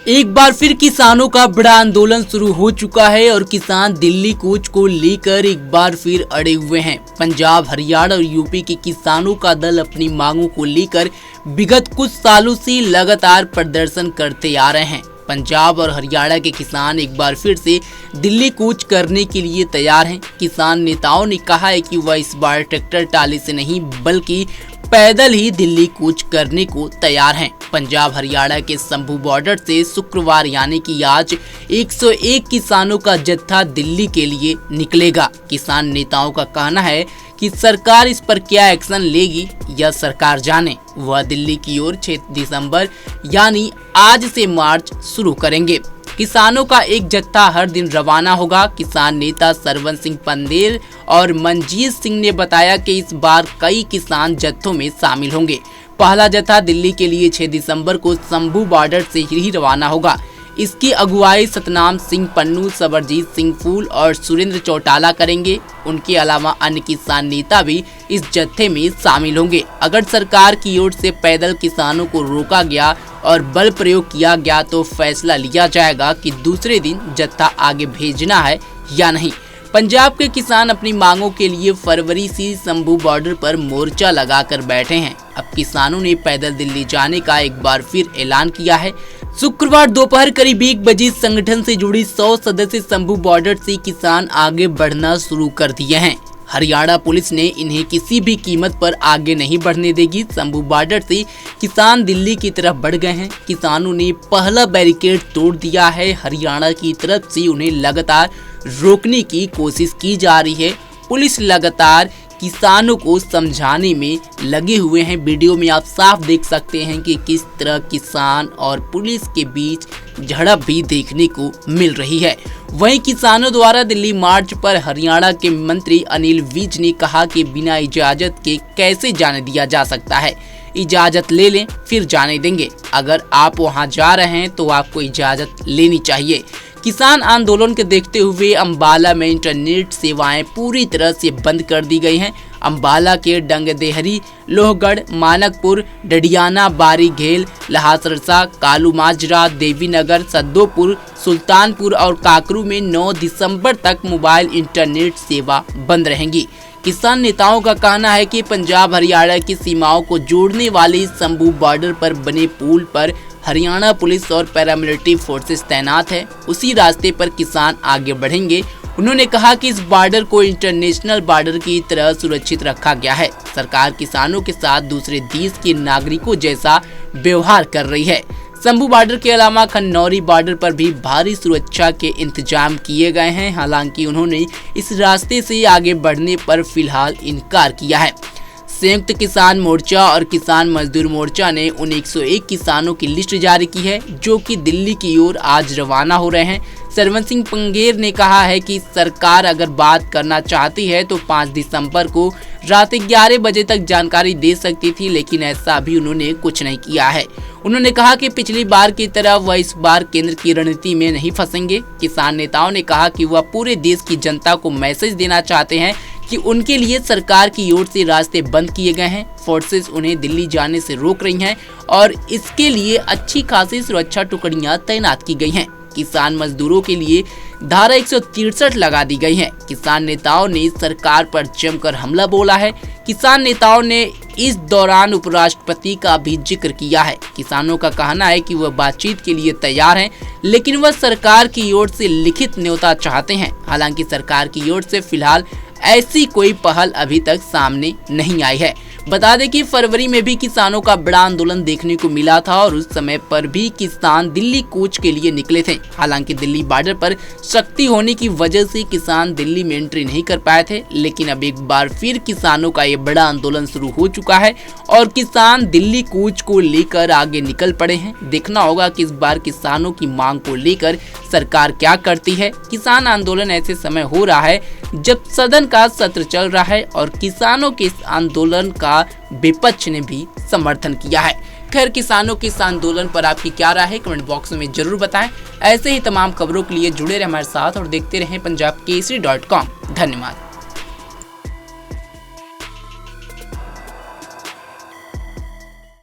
एक बार फिर किसानों का बड़ा आंदोलन शुरू हो चुका है और किसान दिल्ली कूच को लेकर एक बार फिर अड़े हुए हैं। पंजाब, हरियाणा और यूपी के किसानों का दल अपनी मांगों को लेकर विगत कुछ सालों से लगातार प्रदर्शन करते आ रहे हैं। पंजाब और हरियाणा के किसान एक बार फिर से दिल्ली कूच करने के लिए तैयार हैं। किसान नेताओं ने कहा है कि वह इस बार ट्रैक्टर टाली से नहीं बल्कि पैदल ही दिल्ली कूच करने को तैयार हैं। पंजाब हरियाणा के संभू बॉर्डर से शुक्रवार यानी कि आज 101 किसानों का जत्था दिल्ली के लिए निकलेगा। किसान नेताओं का कहना है कि सरकार इस पर क्या एक्शन लेगी यह सरकार जाने। वह दिल्ली की ओर 6 दिसंबर यानी आज से मार्च शुरू करेंगे। किसानों का एक जत्था हर दिन रवाना होगा। किसान नेता सरवन सिंह पंदेर और मनजीत सिंह ने बताया कि इस बार कई किसान जत्थों में शामिल होंगे। पहला जत्था दिल्ली के लिए 6 दिसंबर को संभू बॉर्डर से ही रवाना होगा। इसकी अगुवाई सतनाम सिंह पन्नू, सबरजीत सिंह फूल और सुरेंद्र चौटाला करेंगे। उनके अलावा अन्य किसान नेता भी इस जत्थे में शामिल होंगे। अगर सरकार की ओर से पैदल किसानों को रोका गया और बल प्रयोग किया गया तो फैसला लिया जाएगा कि दूसरे दिन जत्था आगे भेजना है या नहीं। पंजाब के किसान अपनी मांगों के लिए फरवरी से संभू बॉर्डर पर मोर्चा लगाकर बैठे हैं। अब किसानों ने पैदल दिल्ली जाने का एक बार फिर ऐलान किया है। शुक्रवार दोपहर करीब 1 बजे संगठन से जुड़ी 100 सदस्य संभू बॉर्डर से किसान आगे बढ़ना शुरू कर दिए हैं। हरियाणा पुलिस ने इन्हें किसी भी कीमत पर आगे नहीं बढ़ने देगी। संभू बॉर्डर से किसान दिल्ली की तरफ बढ़ गए हैं। किसानों ने पहला बैरिकेड तोड़ दिया है। हरियाणा की तरफ से उन्हें लगातार रोकने की कोशिश की जा रही है। पुलिस लगातार किसानों को समझाने में लगे हुए हैं। वीडियो में आप साफ देख सकते हैं कि किस तरह किसान और पुलिस के बीच झड़प भी देखने को मिल रही है। वहीं किसानों द्वारा दिल्ली मार्च पर हरियाणा के मंत्री अनिल विज ने कहा कि बिना इजाजत के कैसे जाने दिया जा सकता है। इजाजत ले लें फिर जाने देंगे। अगर आप वहां जा रहे हैं तो आपको इजाजत लेनी चाहिए। किसान आंदोलन के देखते हुए अंबाला में इंटरनेट सेवाएं पूरी तरह से बंद कर दी गई हैं। अंबाला के डंगदेहरी, लोहगढ़, मानकपुर, डडियाना, बारी घेल, लहासरसा, कालू माजरा, देवीनगर, सद्दोपुर, सुल्तानपुर और काकरू में 9 दिसंबर तक मोबाइल इंटरनेट सेवा बंद रहेंगी। किसान नेताओं का कहना है कि पंजाब हरियाणा की सीमाओं को जोड़ने वाली संभू बॉर्डर पर बने पुल पर हरियाणा पुलिस और पैरामिलिट्री फोर्सेस तैनात है। उसी रास्ते पर किसान आगे बढ़ेंगे। उन्होंने कहा कि इस बॉर्डर को इंटरनेशनल बॉर्डर की तरह सुरक्षित रखा गया है। सरकार किसानों के साथ दूसरे देश के नागरिकों जैसा व्यवहार कर रही है। संभू बॉर्डर के अलावा खन्नौरी बॉर्डर पर भी भारी सुरक्षा के इंतजाम किए गए हैं। हालांकि उन्होंने इस रास्ते से आगे बढ़ने पर फिलहाल इनकार किया है। संयुक्त किसान मोर्चा और किसान मजदूर मोर्चा ने उन 101 किसानों की लिस्ट जारी की है जो कि दिल्ली की ओर आज रवाना हो रहे हैं। सरवन सिंह पंगेर ने कहा है कि सरकार अगर बात करना चाहती है तो 5 दिसंबर को रात 11 बजे तक जानकारी दे सकती थी, लेकिन ऐसा भी उन्होंने कुछ नहीं किया है। उन्होंने कहा कि पिछली बार की तरह वह इस बार केंद्र की रणनीति में नहीं फंसेंगे। किसान नेताओं ने कहा कि वह पूरे देश की जनता को मैसेज देना चाहते हैं कि उनके लिए सरकार की ओर से रास्ते बंद किए गए हैं। फोर्सेस उन्हें दिल्ली जाने से रोक रही हैं और इसके लिए अच्छी खासी सुरक्षा टुकड़ियां तैनात की गई हैं। किसान मजदूरों के लिए धारा 163 लगा दी गई है। किसान नेताओं ने सरकार पर जमकर हमला बोला है। किसान नेताओं ने इस दौरान उपराष्ट्रपति का भी जिक्र किया है। किसानों का कहना है कि वह बातचीत के लिए तैयार हैं, लेकिन वह सरकार की ओर से लिखित न्योता चाहते हैं। हालांकि सरकार की ओर से फिलहाल ऐसी कोई पहल अभी तक सामने नहीं आई है। बता दें कि फरवरी में भी किसानों का बड़ा आंदोलन देखने को मिला था और उस समय पर भी किसान दिल्ली कूच के लिए निकले थे। हालांकि दिल्ली बॉर्डर पर सख्ती होने की वजह से किसान दिल्ली में एंट्री नहीं कर पाए थे, लेकिन अब एक बार फिर किसानों का ये बड़ा आंदोलन शुरू हो चुका है और किसान दिल्ली कूच को लेकर आगे निकल पड़े हैं। देखना होगा कि इस बार किसानों की मांग को लेकर सरकार क्या करती है। किसान आंदोलन ऐसे समय हो रहा है जब सदन का सत्र चल रहा है और किसानों के इस आंदोलन का विपक्ष ने भी समर्थन किया है। खैर, किसानों के इस आंदोलन पर आपकी क्या राय है कमेंट बॉक्स में जरूर बताएं। ऐसे ही तमाम खबरों के लिए जुड़े रहे हमारे साथ और देखते रहें पंजाब केसरी.com। धन्यवाद।